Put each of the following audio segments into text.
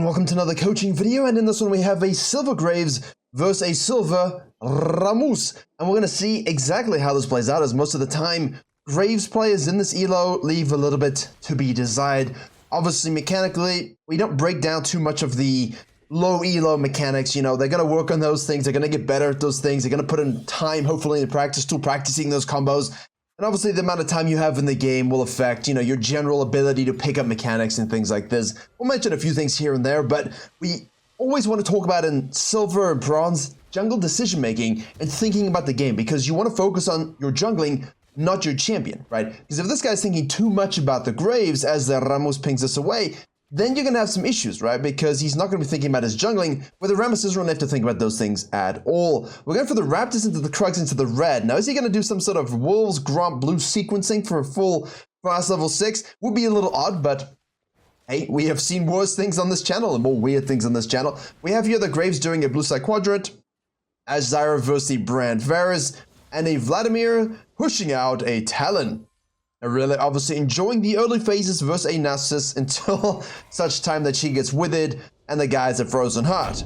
and welcome to another coaching video, and in this one we have a silver Graves versus a silver Rammus, and we're going to see exactly how this plays out, as most of the time Graves players in this elo leave a little bit to be desired. Obviously mechanically we don't break down too much of the low elo mechanics. You know, they're going to work on those things, they're going to get better at those things, they're going to put in time hopefully in practice to practicing those combos. And obviously the amount of time you have in the game will affect, you know, your general ability to pick up mechanics and things like this. We'll mention a few things here and there, but we always want to talk about in silver and bronze jungle decision making and thinking about the game, because you want to focus on your jungling, not your champion, right? Because if this guy's thinking too much about the Graves as the Rammus pings us away, then you're going to have some issues, right? Because he's not going to be thinking about his jungling, where the Rammus doesn't really have to think about those things at all. We're going for the Raptors into the Krugs into the red. Now, is he going to do some sort of Wolves, Gromp, Blue sequencing for a full class level 6? Would be a little odd, but hey, we have seen worse things on this channel and more weird things on this channel. We have here the Graves doing a blue side quadrant, as Zyra versus the Brand Varus, and a Vladimir pushing out a Talon. Really obviously enjoying the early phases versus a Nasus until such time that she gets withered and the guy's a frozen heart.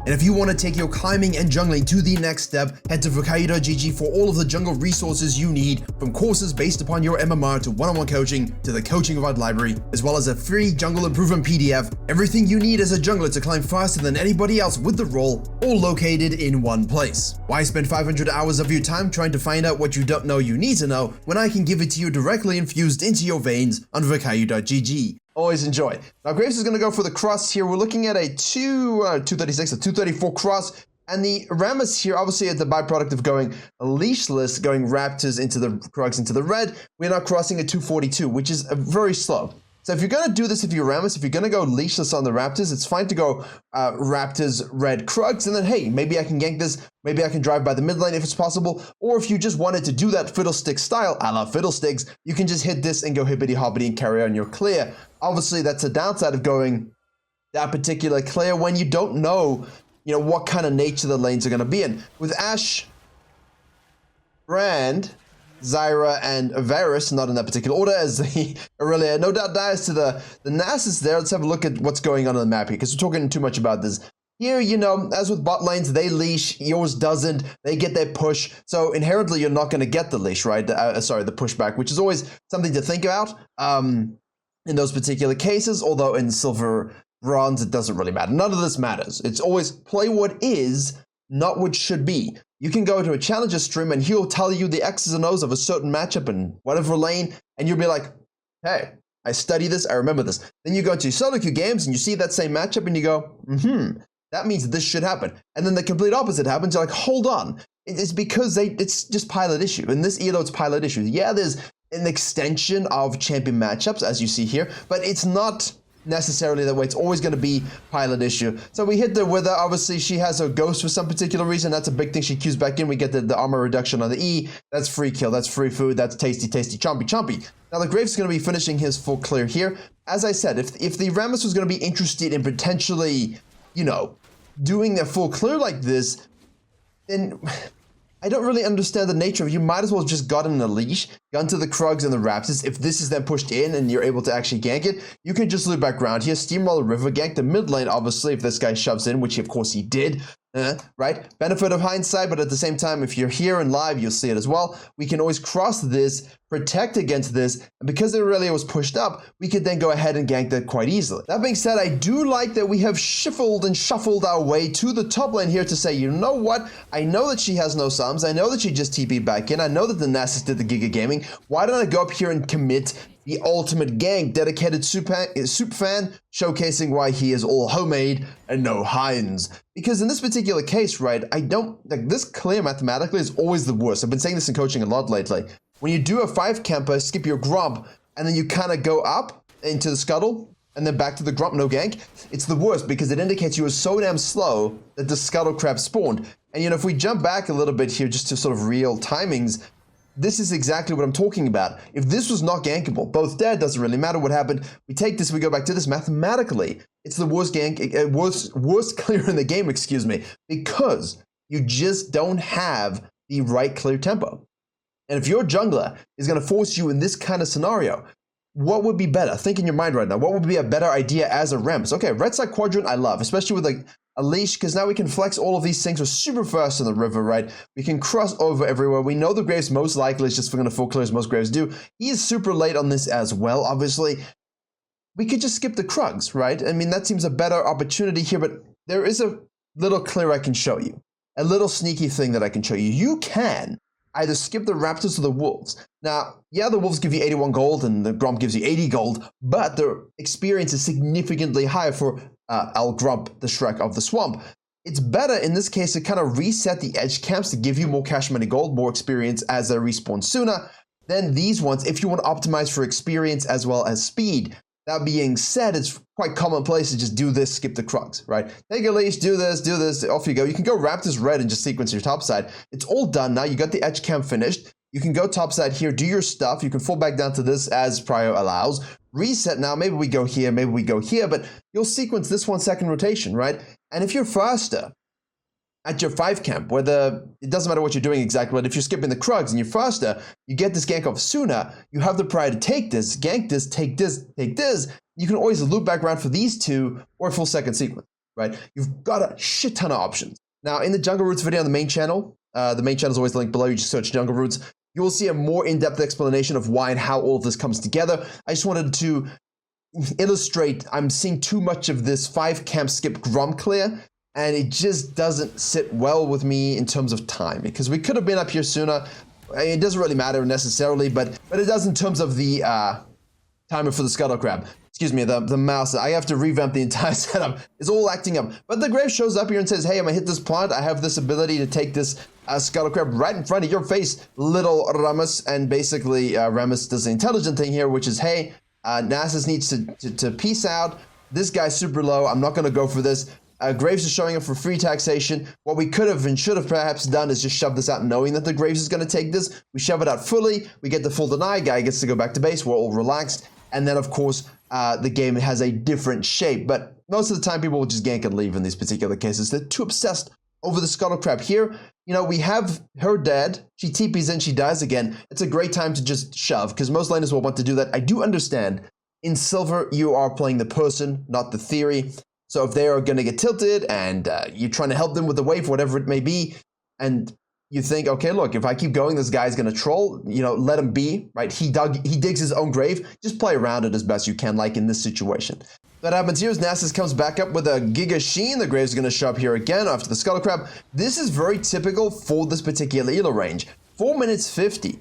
And if you want to take your climbing and jungling to the next step, head to Virkayu.gg for all of the jungle resources you need, from courses based upon your MMR to one-on-one coaching to the coaching guide library, as well as a free jungle improvement PDF. Everything you need as a jungler to climb faster than anybody else with the role, all located in one place. Why spend 500 hours of your time trying to find out what you don't know you need to know, when I can give it to you directly infused into your veins on Virkayu.gg. Always enjoy. Now Graves is going to go for the cross here. We're looking at a 236, a 234 cross. And the Rammus here, obviously at the byproduct of going leashless, going Raptors into the Krugs into the red, we're now crossing a 242, which is very slow. So if you're going to do this, if you're Rammus, if you're going to go leashless on the Raptors, it's fine to go Raptors, red Krugs, and then hey, maybe I can gank this, maybe I can drive by the mid lane if it's possible, or if you just wanted to do that Fiddlestick style, a la Fiddlesticks, you can just hit this and go hibbity hobbity and carry on your clear. Obviously, that's a downside of going that particular clear when you don't know, you know, what kind of nature the lanes are going to be in. With Ashe, Brand, Zyra, and Varus, not in that particular order, as the Aurelia no doubt dies to the Nasus there. Let's have a look at what's going on the map here, because we're talking too much about this. Here, you know, as with bot lanes, they leash, yours doesn't, they get their push, so inherently you're not going to get the leash, right? Sorry, the pushback, which is always something to think about in those particular cases, although in silver, bronze, it doesn't really matter. None of this matters. It's always play what is, not what should be. You can go to a challenger stream and he'll tell you the X's and O's of a certain matchup in whatever lane, and you'll be like, hey, I study this, I remember this. Then you go to solo queue games and you see that same matchup and you go, that means this should happen. And then the complete opposite happens. You're like, hold on. It's because it's just pilot issue. In this elo, it's pilot issue. Yeah, there's an extension of champion matchups, as you see here, but it's not necessarily that way. It's always going to be pilot issue. So we hit the Wither. Obviously, she has a ghost for some particular reason. That's a big thing. She queues back in. We get the armor reduction on the E. That's free kill. That's free food. That's tasty, tasty, chompy, chompy. Now, the Graves is going to be finishing his full clear here. As I said, if the Rammus was going to be interested in potentially, you know, doing a full clear like this, then I don't really understand the nature of it. You might as well have just gotten a leash, gone to the Krugs and the Raptors. If this is then pushed in and you're able to actually gank it, you can just loop back around here, steamroller river, gank the mid lane, obviously, if this guy shoves in, which of course he did, right? Benefit of hindsight, but at the same time, if you're here and live, you'll see it as well. We can always cross this, protect against this, and because the Aurelia was pushed up, we could then go ahead and gank that quite easily. That being said, I do like that we have shuffled and shuffled our way to the top lane here to say, you know what? I know that she has no sums. I know that she just TP'd back in. I know that the Nasus did the Giga Gaming. Why don't I go up here and commit the ultimate gank? Dedicated soup fan, showcasing why he is all homemade and no hinds. Because in this particular case, right, I don't, like, this clear mathematically is always the worst. I've been saying this in coaching a lot lately. When you do a 5 camper, skip your Gromp, and then you kind of go up into the scuttle, and then back to the Gromp, no gank, it's the worst because it indicates you were so damn slow that the scuttle crab spawned. And you know, if we jump back a little bit here just to sort of real timings, this is exactly what I'm talking about. If this was not gankable, both dead, doesn't really matter what happened. We take this, we go back to this. Mathematically, it's the worst gank, worst clear in the game, excuse me, because you just don't have the right clear tempo. And if your jungler is going to force you in this kind of scenario, what would be better? Think in your mind right now. What would be a better idea as a Rammus? Okay, red side quadrant I love, especially with like a leash, because now we can flex all of these things. We're super fast in the river, right? We can cross over everywhere. We know the Graves most likely is just going to full clear as most Graves do. He is super late on this as well, obviously. We could just skip the Krugs, right? I mean, that seems a better opportunity here, but there is a little clear I can show you. A little sneaky thing that I can show you. You can either skip the Raptors or the Wolves. Now, yeah, the Wolves give you 81 gold and the Grump gives you 80 gold, but the experience is significantly higher for El Grump, the Shrek of the Swamp. It's better in this case to kind of reset the edge camps to give you more cash money gold, more experience as they respawn sooner than these ones if you want to optimize for experience as well as speed. That being said, it's quite commonplace to just do this, skip the Krugs, right? Take a leash, do this, off you go. You can go Raptors red and just sequence your top side. It's all done now. You got the edge camp finished. You can go top side here, do your stuff. You can fall back down to this as Prio allows. Reset now. Maybe we go here, maybe we go here, but you'll sequence this 1 second rotation, right? And if you're faster at your 5 camp, whether it doesn't matter what you're doing exactly, but if you're skipping the Krugs and you're faster, you get this gank off sooner, you have the prior to take this, gank this, take this, take this. You can always loop back around for these two or a full second sequence, right? You've got a shit ton of options. Now, in the Jungle Roots video on the main channel is always linked below. You just search Jungle Roots. You will see a more in-depth explanation of why and how all of this comes together. I just wanted to illustrate, I'm seeing too much of this 5 camp skip Grump clear, and it just doesn't sit well with me in terms of time, because we could have been up here sooner. I mean, it doesn't really matter necessarily, but it does in terms of the timer for the Scuttle Crab. Excuse me, the mouse. I have to revamp the entire setup. It's all acting up. But the Grave shows up here and says, hey, I'm gonna hit this plant. I have this ability to take this Scuttle Crab right in front of your face, little Rammus. And basically, Rammus does the intelligent thing here, which is, hey, Nasus needs to peace out. This guy's super low. I'm not gonna go for this. Graves is showing up for free taxation. What we could have and should have perhaps done is just shove this out knowing that the Graves is going to take this. We shove it out fully. We get the full deny. Guy gets to go back to base. We're all relaxed. And then, of course, the game has a different shape. But most of the time, people will just gank and leave in these particular cases. They're too obsessed over the Scuttle Crab. Here, you know, we have her dead. She TPs in, she dies again. It's a great time to just shove, because most laners will want to do that. I do understand. In Silver, you are playing the person, not the theory. So if they are going to get tilted and you're trying to help them with the wave, whatever it may be, and you think, okay, look, if I keep going, this guy's going to troll, you know, let him be, right? He digs his own grave. Just play around it as best you can, like in this situation. What happens here is Nasus comes back up with a Giga Sheen. The Grave's going to show up here again after the Scuttle Crab. This is very typical for this particular elo range. 4 minutes 50.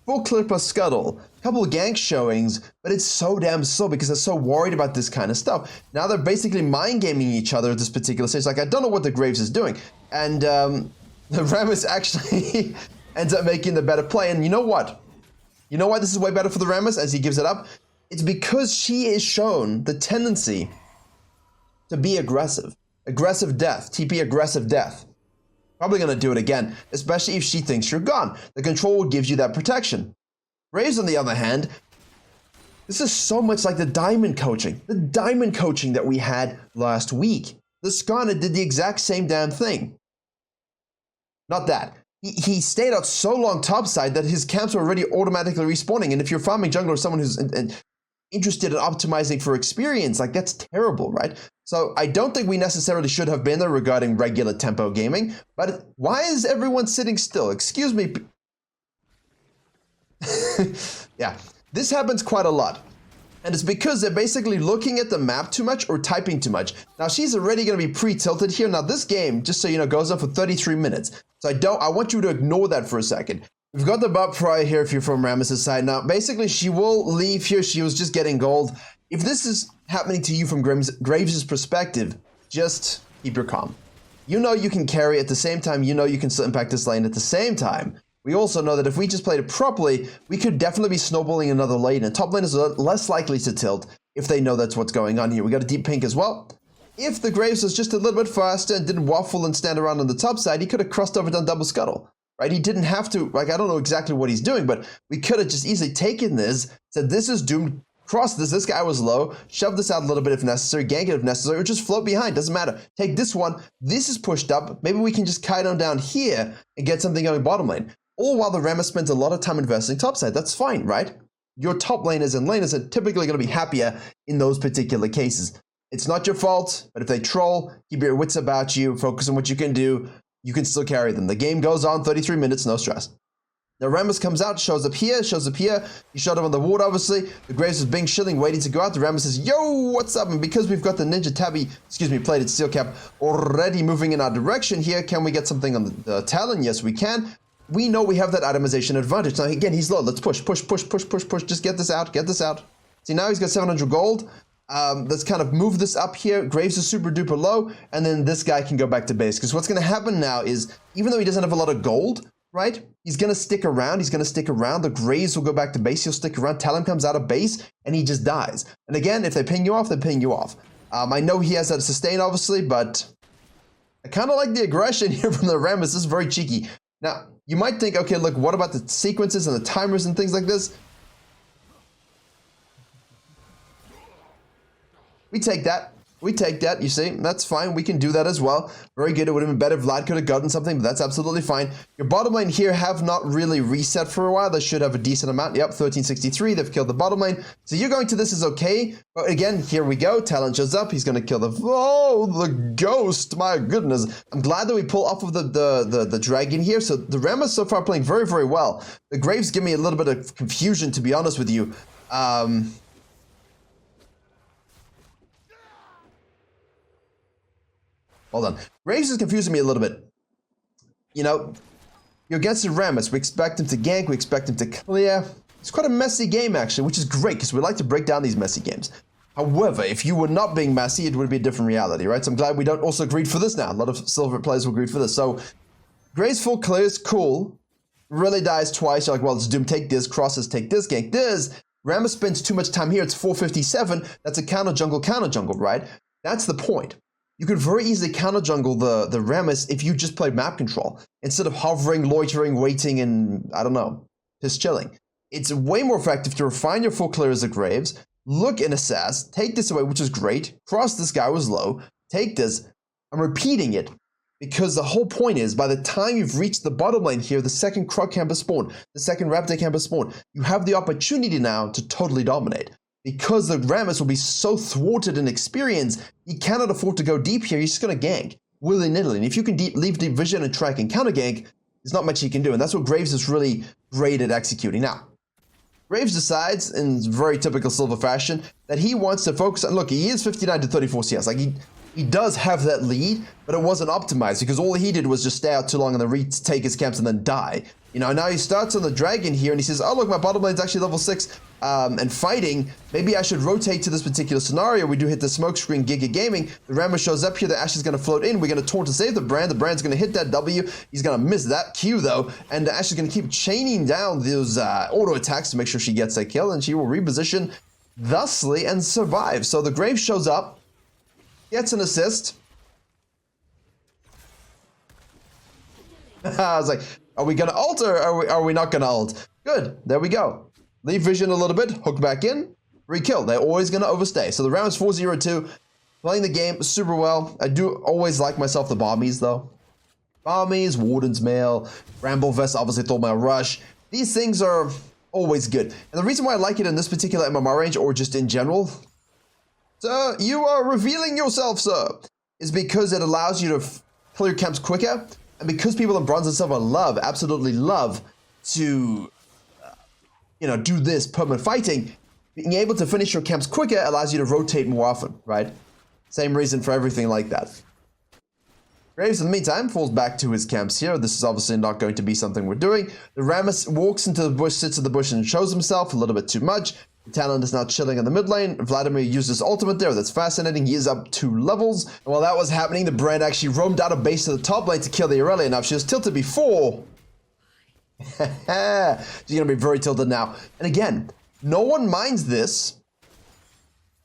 Full clear plus Scuttle. Couple of gank showings, but it's so damn slow because they're so worried about this kind of stuff. Now they're basically mind gaming each other at this particular stage. Like, I don't know what the Graves is doing. And the Rammus actually ends up making the better play. And you know what? You know why this is way better for the Rammus as he gives it up? It's because she is shown the tendency to be aggressive. Aggressive death. TP aggressive death. Probably going to do it again, especially if she thinks you're gone. The control gives you that protection. Graves, on the other hand, this is so much like the diamond coaching. The diamond coaching that we had last week. The Skarner did the exact same damn thing. Not that. He stayed out so long topside that his camps were already automatically respawning. And if you're farming jungle or someone who's interested in optimizing for experience, like, that's terrible, right? So I don't think we necessarily should have been there regarding regular tempo gaming, but why is everyone sitting still? Excuse me. Yeah, this happens quite a lot. And it's because they're basically looking at the map too much or typing too much. Now, she's already going to be pre-tilted here. Now, this game, just so you know, goes on for 33 minutes. So I want you to ignore that for a second. We've got the Bob Prior here if you're from Rammus' side. Now, basically, she will leave here. She was just getting gold. If this is happening to you from Graves' perspective, just keep your calm. You know you can carry at the same time. You know you can still impact this lane at the same time. We also know that if we just played it properly, we could definitely be snowballing another lane. And top lane is less likely to tilt if they know that's what's going on here. We got a deep pink as well. If the Graves was just a little bit faster and didn't waffle and stand around on the top side, he could have crossed over, done double scuttle. Right? He didn't have to, like, I don't know exactly what he's doing, but we could have just easily taken this, said this is doomed, cross this guy was low, shove this out a little bit if necessary, gank it if necessary, or just float behind, doesn't matter. Take this one, this is pushed up, maybe we can just kite on down here and get something going bottom lane. All while the Rammus spends a lot of time investing topside, that's fine, right? your top laners and laners are typically going to be happier in those particular cases. It's not your fault, but if they troll, keep your wits about you, focus on what you can do, you can still carry them. The game goes on, 33 minutes, no stress. Now Rammus comes out, shows up here. He shot him on the ward, obviously. The Graves is being shilling, waiting to go out. The Rammus says, yo, what's up? And because we've got the Ninja Tabby, plated steel cap already moving in our direction here, can we get something on the Talon? Yes, we can. We know we have that itemization advantage. Now, again, he's low. Let's push. Just get this out. See, now he's got 700 gold. Let's kind of move this up here. Graves is super duper low, and then this guy can go back to base. Because what's going to happen now is, even though he doesn't have a lot of gold, right, he's going to stick around. The Graves will go back to base. He'll stick around. Talon comes out of base, and he just dies. And again, if they ping you off, they ping you off. I know he has that sustain, obviously, but I kind of like the aggression here from the Rammus. This is very cheeky. Now, you might think, okay, look, what about the sequences and the timers and things like this? We take that. You see. That's fine. We can do that as well. Very good. It would have been better if Vlad could have gotten something, but that's absolutely fine. Your bottom lane here have not really reset for a while. They should have a decent amount. Yep, 1363. They've killed the bottom lane. So you're going to this is okay. But again, here we go. Talon shows up. He's going to kill the ghost. My goodness. I'm glad that we pull off of the dragon here. So the Rammus so far playing very, very well. The Graves give me a little bit of confusion, to be honest with you. Hold on. Graves is confusing me a little bit. You know, you're against the Rammus. We expect him to gank. We expect him to clear. It's quite a messy game, actually, which is great because we like to break down these messy games. However, if you were not being messy, it would be a different reality, right? So I'm glad we don't also agreed for this now. A lot of silver players will agree for this. So Graves full clears, cool. Really dies twice. You're like, well, it's Doom, take this. Crosses, take this. Gank this. Rammus spends too much time here. It's 457. That's a counter jungle, right? That's the point. You could very easily counter jungle the Rammus if you just played map control instead of hovering, loitering, waiting, and I don't know, just chilling. It's way more effective to refine your full clear as a Graves, look and assess, take this away, which is great. Cross, this guy was low. Take this. I'm repeating it because the whole point is by the time you've reached the bottom lane here, the second Croc camp has spawned, the second Raptor camp has spawned, you have the opportunity now to totally dominate. Because the Rammus will be so thwarted in experience, he cannot afford to go deep here. He's just going to gank willy-nilly. And if you can leave deep vision and track and counter gank, there's not much he can do. And that's what Graves is really great at executing. Now, Graves decides, in very typical Silver fashion, that he wants to focus on, look, he is 59 to 34 CS. Like, he does have that lead, but it wasn't optimized because all he did was just stay out too long and then retake his camps and then die. You know, now he starts on the dragon here and he says, oh, look, my bottom lane's actually level 6 and fighting. Maybe I should rotate to this particular scenario. We do hit the smoke screen, Giga Gaming. The Rammus shows up here. The Ashe is going to float in. We're going to taunt to save the Brand. The Brand's going to hit that W. He's going to miss that Q, though. And the Ashe is going to keep chaining down those auto attacks to make sure she gets that kill. And she will reposition thusly and survive. So the Grave shows up, gets an assist. I was like, are we going to ult or are we not going to ult? Good. There we go. Leave vision a little bit. Hook back in. Re-kill. They're always going to overstay. So the round is 4-0-2. Playing the game super well. I do always like myself the Barmies, though. Barmies, Warden's Mail, Ramble Vest, obviously Thornmail Rush. These things are always good. And the reason why I like it in this particular MMR range, or just in general, sir, you are revealing yourself, sir, is because it allows you to clear camps quicker. And because people in Bronze and Silver absolutely love to, do this permanent fighting, being able to finish your camps quicker allows you to rotate more often, right? Same reason for everything like that. Graves, in the meantime, falls back to his camps here. This is obviously not going to be something we're doing. The Rammus walks into the bush, sits in the bush, and shows himself a little bit too much. The Talon is now chilling in the mid lane. Vladimir used his ultimate there. That's fascinating. He is up 2 levels. And while that was happening, the Brand actually roamed out of base to the top lane to kill the Aurelia. Now, if she was tilted before, she's going to be very tilted now. And again, no one minds this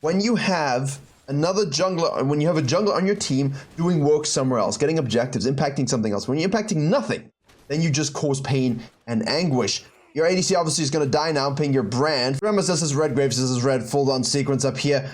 when you have another jungler, when you have a jungler on your team doing work somewhere else, getting objectives, impacting something else. When you're impacting nothing, then you just cause pain and anguish. Your ADC obviously is going to die now, ping your Brand. Rammus, this is red Graves, this is red full-on sequence up here.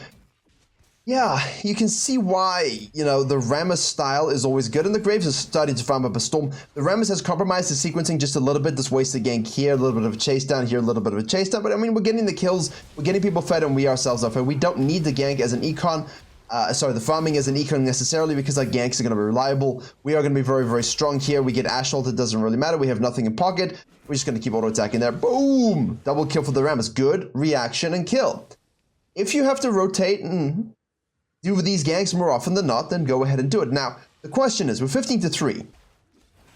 Yeah, you can see why, you know, the Rammus style is always good, and the Graves is starting to farm up a storm. The Rammus has compromised the sequencing just a little bit, this wasted gank here, a little bit of a chase down here, a little bit of a chase down, but I mean, we're getting the kills, we're getting people fed, and we ourselves are fed. We don't need the gank as an econ, the farming as an econ necessarily, because our ganks are going to be reliable. We are going to be very, very strong here. We get Assault, it doesn't really matter, we have nothing in pocket. We're just going to keep auto-attacking there. Boom! Double kill for the Rammus. Good reaction and kill. If you have to rotate and do these ganks more often than not, then go ahead and do it. Now, the question is, we're 15-3.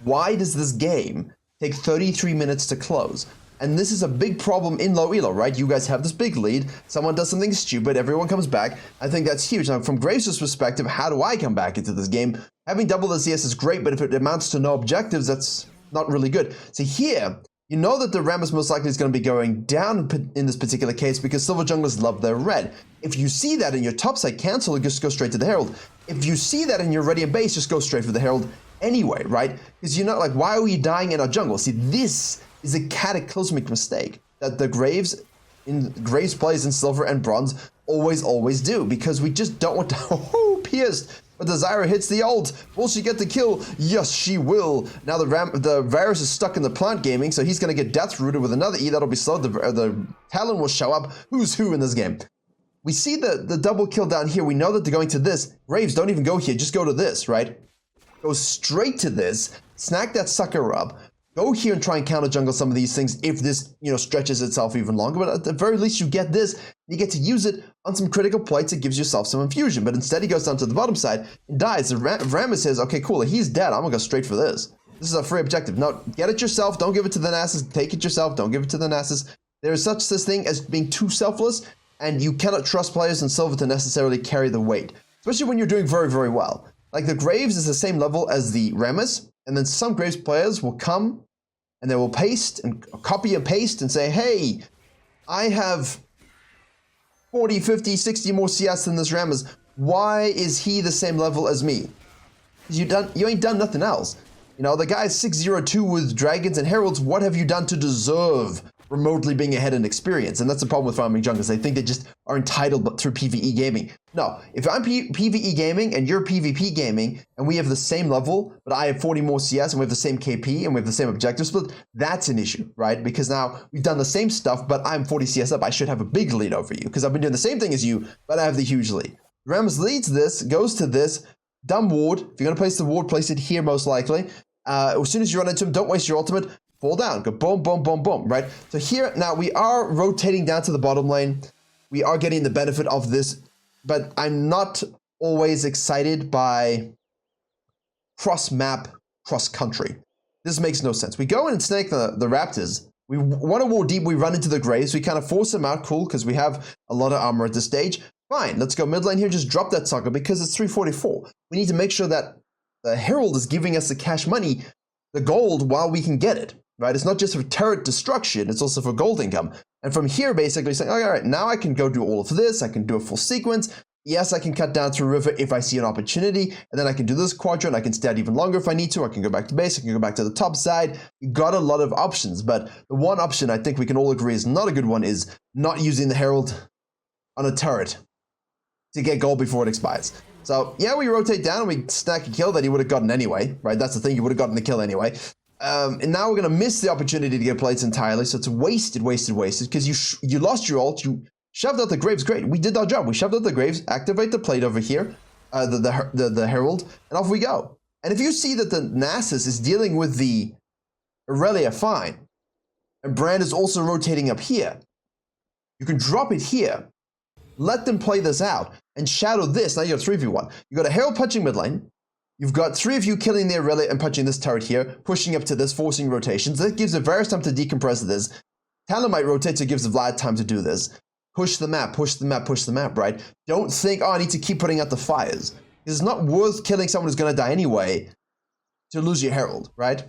Why does this game take 33 minutes to close? And this is a big problem in low elo, right? You guys have this big lead, someone does something stupid, everyone comes back. I think that's huge. Now, from Graves' perspective, how do I come back into this game? Having double the CS is great, but if it amounts to no objectives, that's not really good. So here, you know that the Rammus most likely is going to be going down in this particular case because silver junglers love their red. If you see that in your topside cancel, just go straight to the Herald. If you see that in your ready and base, just go straight for the Herald anyway, right? Because you're not like, why are we dying in our jungle? See, this is a cataclysmic mistake that the Graves plays in silver and bronze always do, because we just don't want to. Oh, pierced. But the Zyra hits the ult. Will she get the kill? Yes, she will. Now the Varus is stuck in the plant gaming, so he's going to get death rooted with another E. That'll be slow. The Talon will show up. Who's who in this game? We see the double kill down here. We know that they're going to this. Graves, don't even go here. Just go to this, right? Go straight to this. Snack that sucker up. Go here and try and counter jungle some of these things if this, you know, stretches itself even longer. But at the very least, you get this. You get to use it on some critical plates. It gives yourself some infusion. But instead, he goes down to the bottom side and dies. The Rammus says, okay, cool. He's dead. I'm going to go straight for this. This is a free objective. No, get it yourself. Don't give it to the Nassus. Take it yourself. Don't give it to the Nassus. There is such this thing as being too selfless, and you cannot trust players in silver to necessarily carry the weight, especially when you're doing very, very well. Like the Graves is the same level as the Rammus, and then some Graves players will come and they will paste and copy and paste and say, hey, I have 40, 50, 60 more CS than this Rammus. Why is he the same level as me? Because you ain't done nothing else. You know, the guy's 602 with dragons and heralds. What have you done to deserve remotely being ahead in experience? And that's the problem with farming junglers. They think they just are entitled through PvE gaming. No, if I'm PvE gaming and you're PvP gaming and we have the same level, but I have 40 more CS and we have the same KP and we have the same objective split, that's an issue, right? Because now we've done the same stuff, but I'm 40 CS up. I should have a big lead over you because I've been doing the same thing as you, but I have the huge lead. Rammus leads this, goes to this, dumb ward. If you're going to place the ward, place it here most likely. As soon as you run into him, don't waste your ultimate. Fall down. Go boom, boom, boom, boom, right? So here, now we are rotating down to the bottom lane. We are getting the benefit of this, but I'm not always excited by cross-map, cross-country. This makes no sense. We go in and snake the Raptors. We want to war deep. We run into the Graves. We kind of force them out. Cool, because we have a lot of armor at this stage. Fine, let's go mid lane here. Just drop that sucker because it's 344. We need to make sure that the Herald is giving us the cash money, the gold, while we can get it, right? It's not just for turret destruction, it's also for gold income. And from here, basically saying, all right, now I can go do all of this. I can do a full sequence. Yes, I can cut down through river if I see an opportunity, and then I can do this quadrant. I can stay out even longer if I need to. I can go back to base. I can go back to the top side. You got a lot of options, but the one option I think we can all agree is not a good one is not using the Herald on a turret to get gold before it expires. So yeah, we rotate down and we snack a kill that he would have gotten anyway, right? That's the thing, he would have gotten the kill anyway. And now we're going to miss the opportunity to get plates entirely, so it's wasted, because you lost your ult, you shoved out the Graves. Great, we did our job. We shoved out the Graves, activate the plate over here, the Herald, and off we go. And if you see that the Nassus is dealing with the Aurelia fine, and Brand is also rotating up here, you can drop it here, let them play this out, and shadow this. Now you have 3v1. You got a Herald punching mid lane. You've got 3 of you killing the Aurelia and punching this turret here, pushing up to this, forcing rotations. That gives a Varus time to decompress this. Talon might rotate, so it gives Vlad time to do this. Push the map, push the map, push the map, right? Don't think, oh, I need to keep putting out the fires. It's not worth killing someone who's going to die anyway to lose your Herald, right?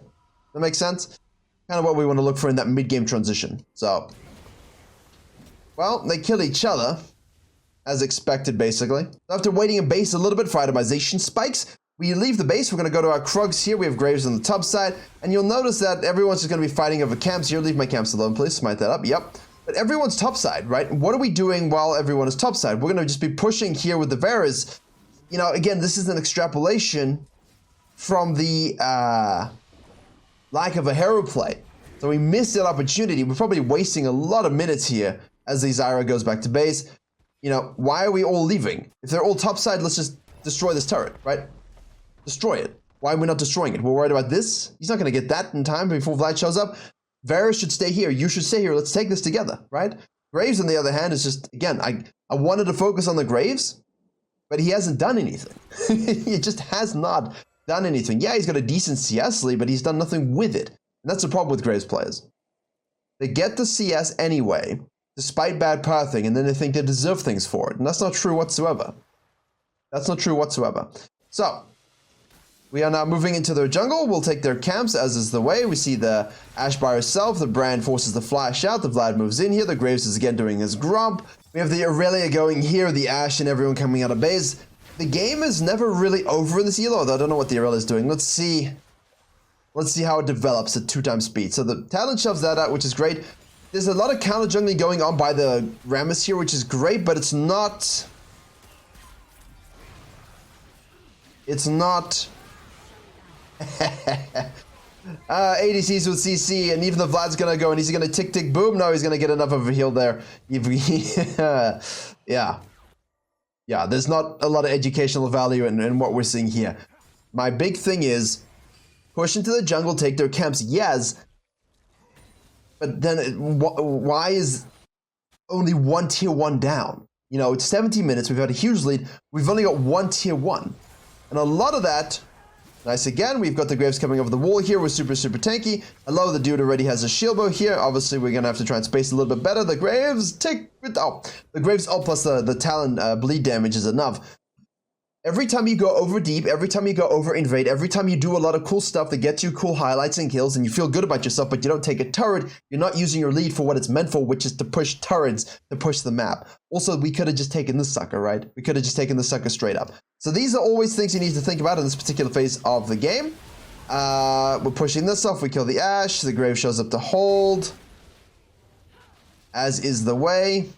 That makes sense? Kind of what we want to look for in that mid-game transition. So, well, they kill each other, as expected, basically. After waiting in base a little bit for itemization spikes, we leave the base. We're going to go to our Krugs here. We have Graves on the top side. And you'll notice that everyone's just going to be fighting over camps here. Leave my camps alone, please. Smite that up. Yep. But everyone's topside, right? What are we doing while everyone is topside? We're going to just be pushing here with the Varus. You know, again, this is an extrapolation from the lack of a hero play. So we missed that opportunity. We're probably wasting a lot of minutes here as the Zyra goes back to base. You know, why are we all leaving? If they're all topside, let's just destroy this turret, right? Destroy it. Why are we not destroying it? We're worried about this? He's not going to get that in time before Vlad shows up. Varus should stay here. You should stay here. Let's take this together, right? Graves, on the other hand, is just, again, I wanted to focus on the Graves, but he hasn't done anything. He just has not done anything. Yeah, he's got a decent CS lead, but he's done nothing with it. And that's the problem with Graves players. They get the CS anyway, despite bad pathing, and then they think they deserve things for it. And that's not true whatsoever. That's not true whatsoever. So, we are now moving into their jungle. We'll take their camps, as is the way. We see the Ashe by herself. The Brand forces the flash out. The Vlad moves in here. The Graves is again doing his grump. We have the Aurelia going here, the Ashe, and everyone coming out of base. The game is never really over in this elo, though I don't know what the Aurelia is doing. Let's see how it develops at 2x speed. So the Talon shoves that out, which is great. There's a lot of counter jungling going on by the Rammus here, which is great, but it's not... ADCs with CC, and even the Vlad's gonna go, and he's gonna tick tick boom. No, he's gonna get enough of a heal there. Yeah, there's not a lot of educational value in what we're seeing here. My big thing is push into the jungle, take their camps, yes, but then why is only one tier 1 down? You know, it's 17 minutes, we've had a huge lead, we've only got one tier 1, and a lot of that. Nice again, we've got the Graves coming over the wall here. We're super tanky. Hello, the dude already has a shield bow here. Obviously, we're going to have to try and space a little bit better. The Graves take it. Oh, the Graves ult plus the Talon bleed damage is enough. Every time you go over deep, every time you go over invade, every time you do a lot of cool stuff that gets you cool highlights and kills and you feel good about yourself, but you don't take a turret, you're not using your lead for what it's meant for, which is to push turrets, to push the map. Also, we could have just taken this sucker, right? We could have just taken the sucker straight up. So these are always things you need to think about in this particular phase of the game. We're pushing this off, we kill the Ashe, the Grave shows up to hold, as is the way.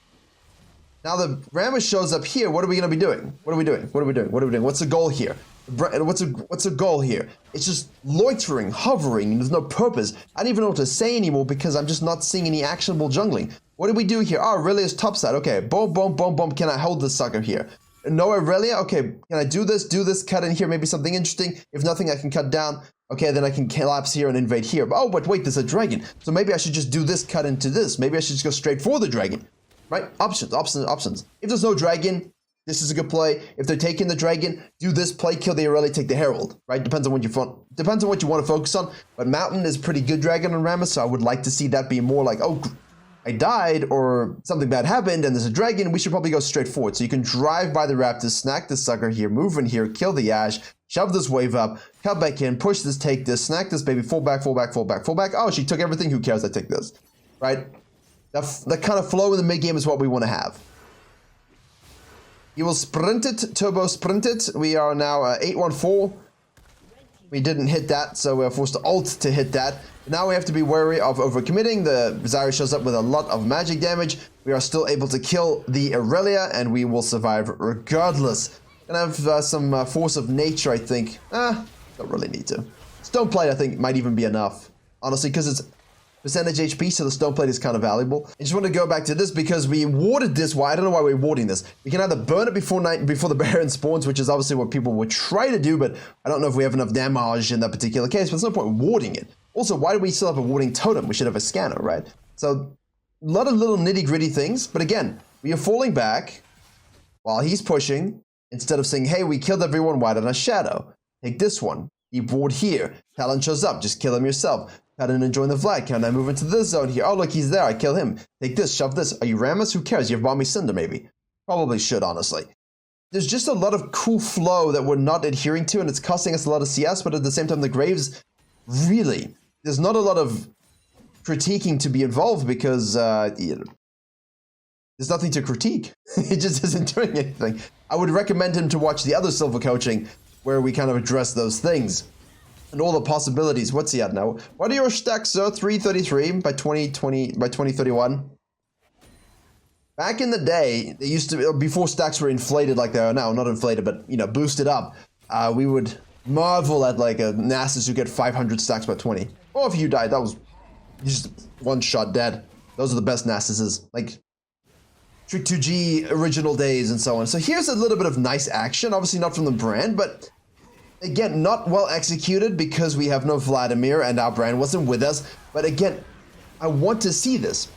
Now the Rammus shows up here. What are we going to be doing? What are we doing? What are we doing? What are we doing? What's the goal here? What's the goal here? It's just loitering, hovering, and there's no purpose. I don't even know what to say anymore because I'm just not seeing any actionable jungling. What do we do here? Oh, Aurelia's topside. Okay, boom, boom, boom, boom. Can I hold this sucker here? No Aurelia? Okay, can I do this, cut in here, maybe something interesting? If nothing, I can cut down. Okay, then I can collapse here and invade here. Oh, but wait, there's a dragon. So maybe I should just do this, cut into this. Maybe I should just go straight for the dragon. Right? Options. If there's no dragon, this is a good play. If they're taking the dragon, do this play, kill the Aurelia, take the Herald. Right? Depends on what you want to focus on. But Mountain is pretty good dragon on Rammus, so I would like to see that be more like, oh, I died or something bad happened and there's a dragon. We should probably go straight forward. So you can drive by the Raptors, snack this sucker here, move in here, kill the Ashe, shove this wave up, cut back in, push this, take this, snack this baby, fall back. Oh, she took everything. Who cares? I take this. Right? That kind of flow in the mid game is what we want to have. You will sprint it, turbo sprint it. We are now 814. We didn't hit that, so we're forced to ult to hit that. But now we have to be wary of overcommitting. The Zyra shows up with a lot of magic damage. We are still able to kill the Aurelia, and we will survive regardless. Gonna have some force of nature, I think. Don't really need to. Stoneplate, I think, might even be enough. Honestly, because it's percentage HP, so the Stoneplate is kind of valuable. I just want to go back to this because we warded this. Why? I don't know why we're warding this. We can either burn it before the Baron spawns, which is obviously what people would try to do, but I don't know if we have enough damage in that particular case, but there's no point warding it. Also, why do we still have a warding totem? We should have a scanner, right? So, a lot of little nitty-gritty things, but again, we are falling back while he's pushing. Instead of saying, hey, we killed everyone, why don't I shadow? Take this one. You ward here. Talon shows up, just kill him yourself. Cut in and join the flag. Can I move into this zone here? Oh, look, he's there. I kill him. Take this, shove this. Are you Rammus? Who cares? You have Bomby Cinder, maybe. Probably should, honestly. There's just a lot of cool flow that we're not adhering to, and it's costing us a lot of CS, but at the same time, the Graves, really, there's not a lot of critiquing to be involved because you know, there's nothing to critique. It just isn't doing anything. I would recommend him to watch the other Silver Coaching, where we kind of address those things. And all the possibilities. What's he at now? What are your stacks, sir? 333 by 2031. Back in the day, they used to, before stacks were inflated like they are now, not inflated, but, you know, boosted up, we would marvel at, like, a Nasus who get 500 stacks by 20. Or if you died, that was just one shot dead. Those are the best Nasuses. Like, Trick 2G original days and so on. So here's a little bit of nice action, obviously not from the brand, but again, not well executed because we have no Vladimir and our brand wasn't with us. But again, I want to see this,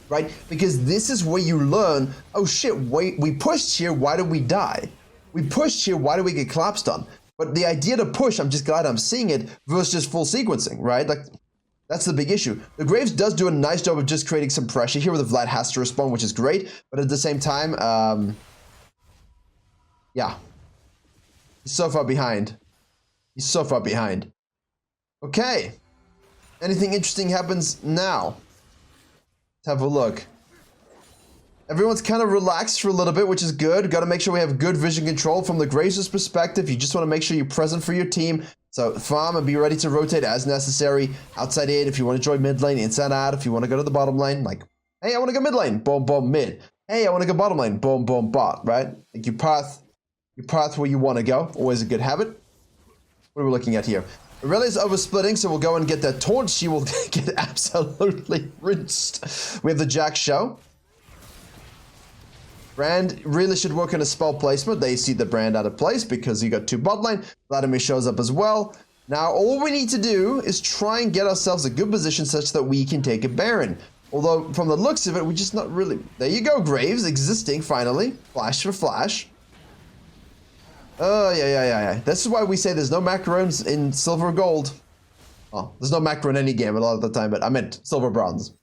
right? Because this is where you learn, oh shit, wait, we pushed here, why did we die? We pushed here, why did we get collapsed on? But the idea to push, I'm just glad I'm seeing it versus just full sequencing, right? Like, that's the big issue. The Graves does do a nice job of just creating some pressure here where the Vlad has to respond, which is great. But at the same time, yeah. He's so far behind. He's so far behind. Okay. Anything interesting happens now? Let's have a look. Everyone's kind of relaxed for a little bit, which is good. Got to make sure we have good vision control from the Graves' perspective. You just want to make sure you're present for your team. So farm and be ready to rotate as necessary. Outside in if you want to join mid lane, inside out if you want to go to the bottom lane. Like, hey, I want to go mid lane. Boom, boom, mid. Hey, I want to go bottom lane. Boom, boom, bot, right? Like you path where you want to go. Always a good habit. What are we looking at here? Aurelia's oversplitting, so we'll go and get that taunt. She will get absolutely rinsed. We have the Jack show. Brand really should work on a spell placement. They see the Brand out of place because he got 2 bot lane. Vladimir shows up as well. Now, all we need to do is try and get ourselves a good position such that we can take a Baron. Although, from the looks of it, we're just not really... There you go, Graves, existing, finally. Flash for flash. Oh, yeah. This is why we say there's no macros in silver or gold. Oh, there's no macro in any game a lot of the time, but I meant silver bronze.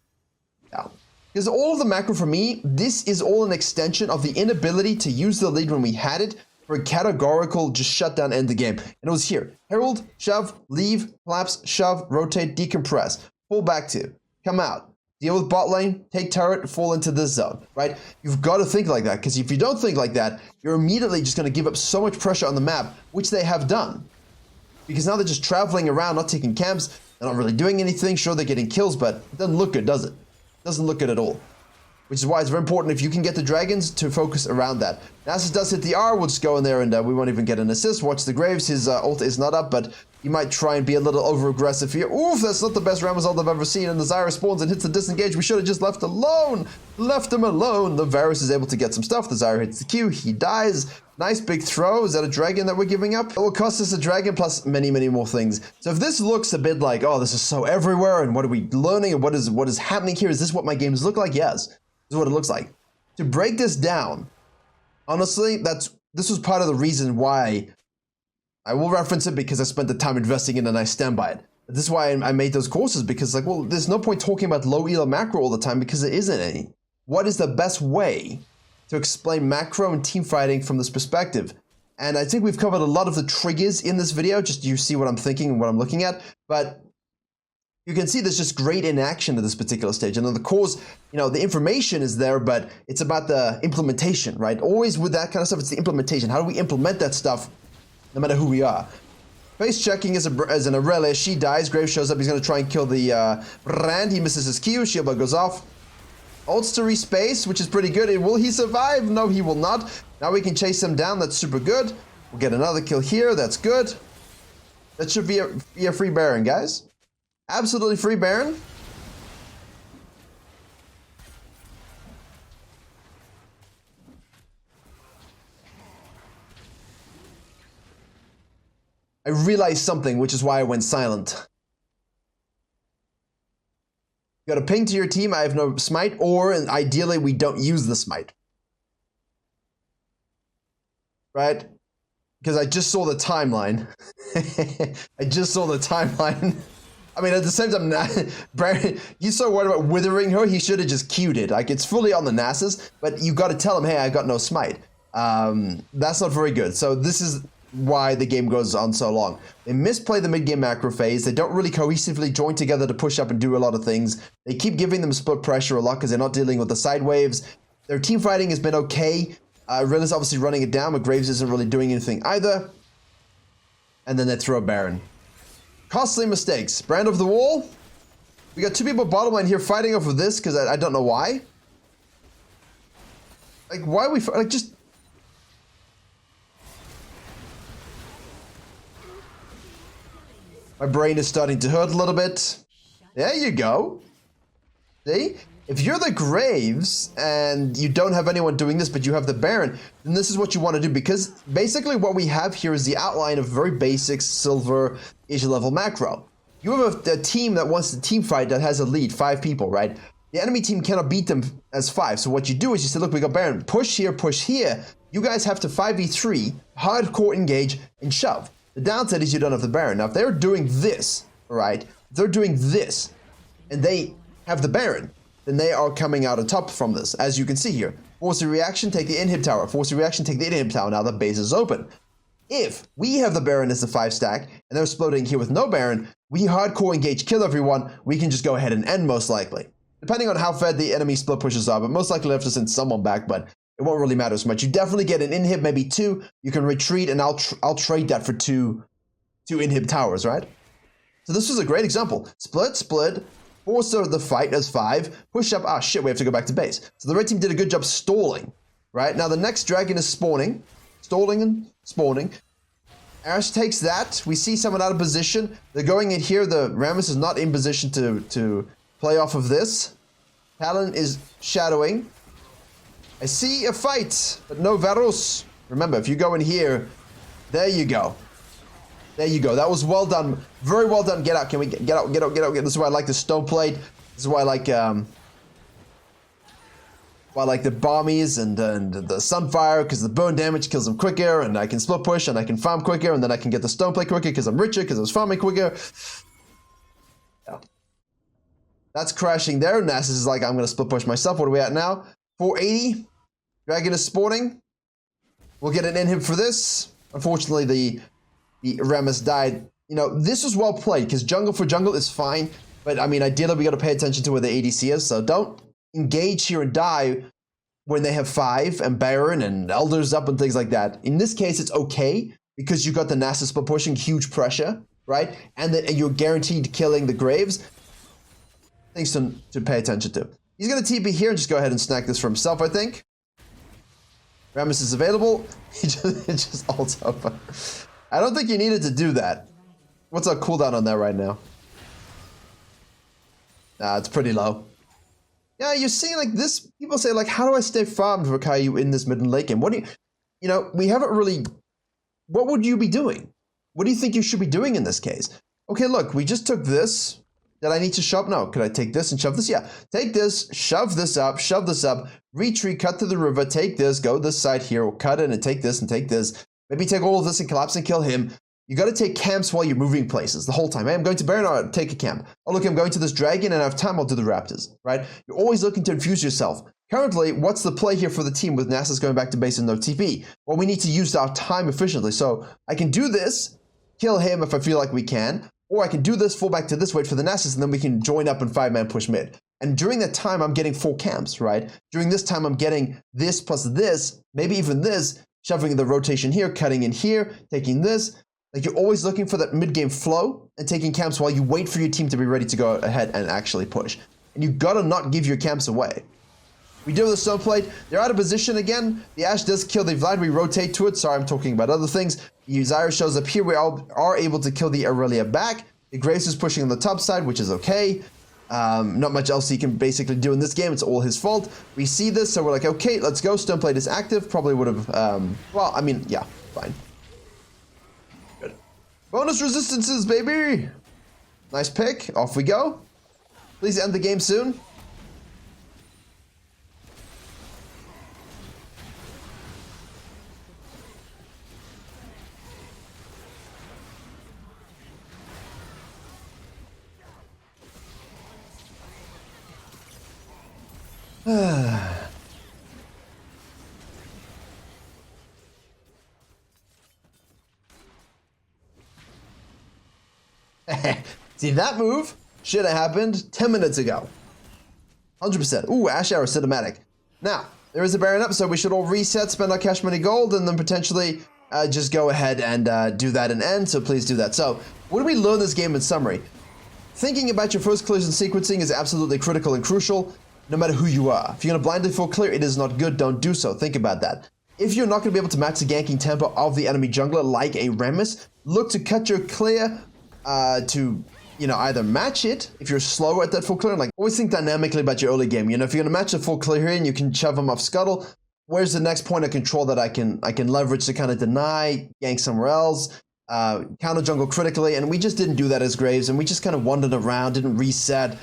Yeah. Because all of the macro for me, this is all an extension of the inability to use the lead when we had it for a categorical just shut down, end the game. And it was here. Herald, shove, leave, collapse, shove, rotate, decompress. Pull back to, come out, deal with bot lane, take turret, fall into this zone, right? You've got to think like that, because if you don't think like that, you're immediately just going to give up so much pressure on the map, which they have done. Because now they're just traveling around, not taking camps, they're not really doing anything. Sure, they're getting kills, but it doesn't look good, does it? Doesn't look good at all. Which is why it's very important if you can get the dragons to focus around that. Nasus does hit the R, we'll just go in there and we won't even get an assist. Watch the Graves, his ult is not up, but he might try and be a little over-aggressive here. Oof, that's not the best Rammus ult I've ever seen, and the Zyra spawns and hits the disengage. We should have just left alone. Left him alone. The Varus is able to get some stuff. The Zyra hits the Q, he dies. Nice big throw. Is that a dragon that we're giving up? It will cost us a dragon plus many, many more things. So if this looks a bit like, oh, this is so everywhere, and what are we learning, and what is happening here? Is this what my games look like? Yes, this is what it looks like. To break this down, honestly, this was part of the reason why I will reference it, because I spent the time investing in it and I stand by it. This is why I made those courses, because like, well, there's no point talking about low elo macro all the time because there isn't any. What is the best way to explain macro and team fighting from this perspective? And I think we've covered a lot of the triggers in this video, just you see what I'm thinking and what I'm looking at, but you can see there's just great inaction at this particular stage. And on the course, you know, the information is there, but it's about the implementation, right? Always with that kind of stuff, it's the implementation. How do we implement that stuff no matter who we are? Face checking as an Aurelia, she dies. Graves shows up, he's going to try and kill the Brand. He misses his Q, shield bug goes off. Ults to respace, which is pretty good. Will he survive? No, he will not. Now we can chase him down, that's super good. We'll get another kill here, that's good. That should be a free Baron, guys. Absolutely free Baron. I realized something, which is why I went silent. You got to ping to your team, I have no smite, or ideally we don't use the smite. Right? Because I just saw the timeline. I just saw the timeline. I mean, at the same time, Brandon, he's so worried about withering her, he should have just queued it. Like, it's fully on the Nasus, but you got to tell him, hey, I got no smite. That's not very good. So this is why the game goes on so long. They misplay the mid-game macro phase. They don't really cohesively join together to push up and do a lot of things. They keep giving them split pressure a lot because they're not dealing with the side waves. Their team fighting has been okay. Rilla's obviously running it down, but Graves isn't really doing anything either. And then they throw a Baron. Costly mistakes. Brand of the wall. We got 2 people bottom line here fighting over this because I don't know why. Like, why are we, like, just... My brain is starting to hurt a little bit. There you go. See? If you're the Graves and you don't have anyone doing this, but you have the Baron, then this is what you want to do, because basically what we have here is the outline of very basic silver-ish level macro. You have a team that wants to team fight that has a lead, 5 people, right? The enemy team cannot beat them as 5. So what you do is you say, look, we got Baron, push here, push here. You guys have to 5v3, hardcore engage, and shove. The downside is you don't have the Baron. Now, if they're doing this, right? If they're doing this, and they have the Baron, then they are coming out on top from this, as you can see here. Force a reaction, take the inhib tower. Force a reaction, take the inhib tower. Now the base is open. If we have the Baron as the 5 stack, and they're exploding here with no Baron, we hardcore engage, kill everyone, we can just go ahead and end most likely. Depending on how fed the enemy split pushes are, but most likely we have to send someone back, but it won't really matter as much. You definitely get an inhib, maybe 2. You can retreat, and I'll trade that for two inhib towers, right? So this was a great example. Split, split, force the fight as 5, push up, ah shit, we have to go back to base. So the red team did a good job stalling, right? Now the next dragon is spawning, stalling and spawning. Ash takes that, we see someone out of position. They're going in here, the Rammus is not in position to play off of this. Talon is shadowing. I see a fight, but no Varus. Remember, if you go in here, there you go. There you go. That was well done. Very well done. Get out. Can we get out? Get out. Get out. This is why I like the stone plate. This is why I like the bombies and the sunfire, because the burn damage kills them quicker, and I can split push and I can farm quicker, and then I can get the stone plate quicker because I'm richer because I was farming quicker. Yeah. That's crashing there. Nasus is like, I'm gonna split push myself. What are we at now? 480. Dragon is spawning. We'll get an inhib for this. Unfortunately, the Rammus died. You know, this was well played because jungle for jungle is fine. But I mean, ideally, we got to pay attention to where the ADC is. So don't engage here and die when they have 5 and Baron and Elders up and things like that. In this case, it's okay because you got the Nasus split pushing, huge pressure, right? And you're guaranteed killing the Graves. Things to pay attention to. He's going to TP here and just go ahead and snack this for himself, I think. Rammus is available. He just ults up. I don't think you needed to do that. What's our cooldown on that right now? It's pretty low. Yeah, you're seeing like this. People say like, how do I stay farmed for Virkayu in this mid and late game? What do you know, we haven't really, what would you be doing? What do you think you should be doing in this case? Okay, look, we just took this. Did I need to shove? No. Could I take this and shove this? Yeah. Take this, shove this up, retreat, cut to the river, take this, go this side here, we'll cut it and take this and take this. Maybe take all of this and collapse and kill him. You got to take camps while you're moving places the whole time. Hey, I'm going to Baron, I'll take a camp. Oh, look, I'm going to this dragon and I have time, I'll do the Raptors, right? You're always looking to infuse yourself. Currently, what's the play here for the team with Nasus going back to base and no TP? Well, we need to use our time efficiently. So I can do this, kill him if I feel like we can, or I can do this, fall back to this, wait for the Nasus, and then we can join up and 5-man push mid. And during that time, I'm getting 4 camps, right? During this time, I'm getting this plus this, maybe even this, shoving the rotation here, cutting in here, taking this. Like you're always looking for that mid-game flow and taking camps while you wait for your team to be ready to go ahead and actually push. And you gotta not give your camps away. We do the stone plate. They're out of position again. The Ashe does kill the Vlad. We rotate to it. Sorry, I'm talking about other things. The Zyra shows up here. We all are able to kill the Aurelia back. The Grace is pushing on the top side, which is okay. Not much else he can basically do in this game. It's all his fault. We see this, so we're like, okay, let's go. Stone plate is active. Probably would have, well, I mean, yeah, fine. Good. Bonus resistances, baby. Nice pick. Off we go. Please end the game soon. See, that move should have happened 10 minutes ago. 100%. Ooh, Ashe Arrow cinematic. Now, there is a Baron up, so we should all reset, spend our cash money gold, and then potentially just go ahead and do that and end, so please do that. So, what do we learn this game in summary? Thinking about your first collision sequencing is absolutely critical and crucial. no matter who you are. If you're going to blindly full clear, it is not good. Don't do so. Think about that. If you're not going to be able to match the ganking tempo of the enemy jungler like a Rammus, look to cut your clear to, you know, either match it if you're slower at that full clear. Like, always think dynamically about your early game. You know, if you're going to match the full clear here and you can shove him off scuttle, where's the next point of control that I can leverage to kind of deny, gank somewhere else, counter jungle critically? And we just didn't do that as Graves, and we just kind of wandered around, didn't reset,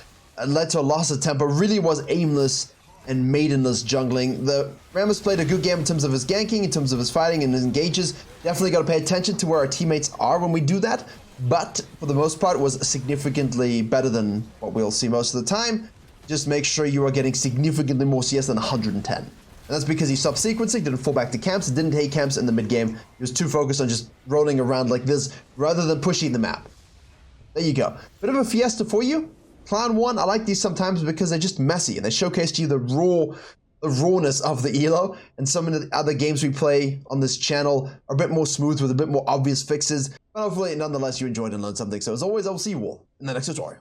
led to a loss of tempo. Really was aimless and maidenless jungling. The Rammus played a good game in terms of his ganking, in terms of his fighting and his engages. Definitely got to pay attention to where our teammates are when we do that, but for the most part was significantly better than what we'll see most of the time. Just make sure you are getting significantly more CS than 110. And that's because he stopped sequencing, didn't fall back to camps, and didn't hate camps in the mid game. He was too focused on just rolling around like this rather than pushing the map. There you go. Bit of a fiesta for you. Clan 1, I like these sometimes because they're just messy and they showcase to you the rawness of the elo, and some of the other games we play on this channel are a bit more smooth with a bit more obvious fixes, but hopefully nonetheless you enjoyed and learned something. So as always, I will see you all in the next tutorial.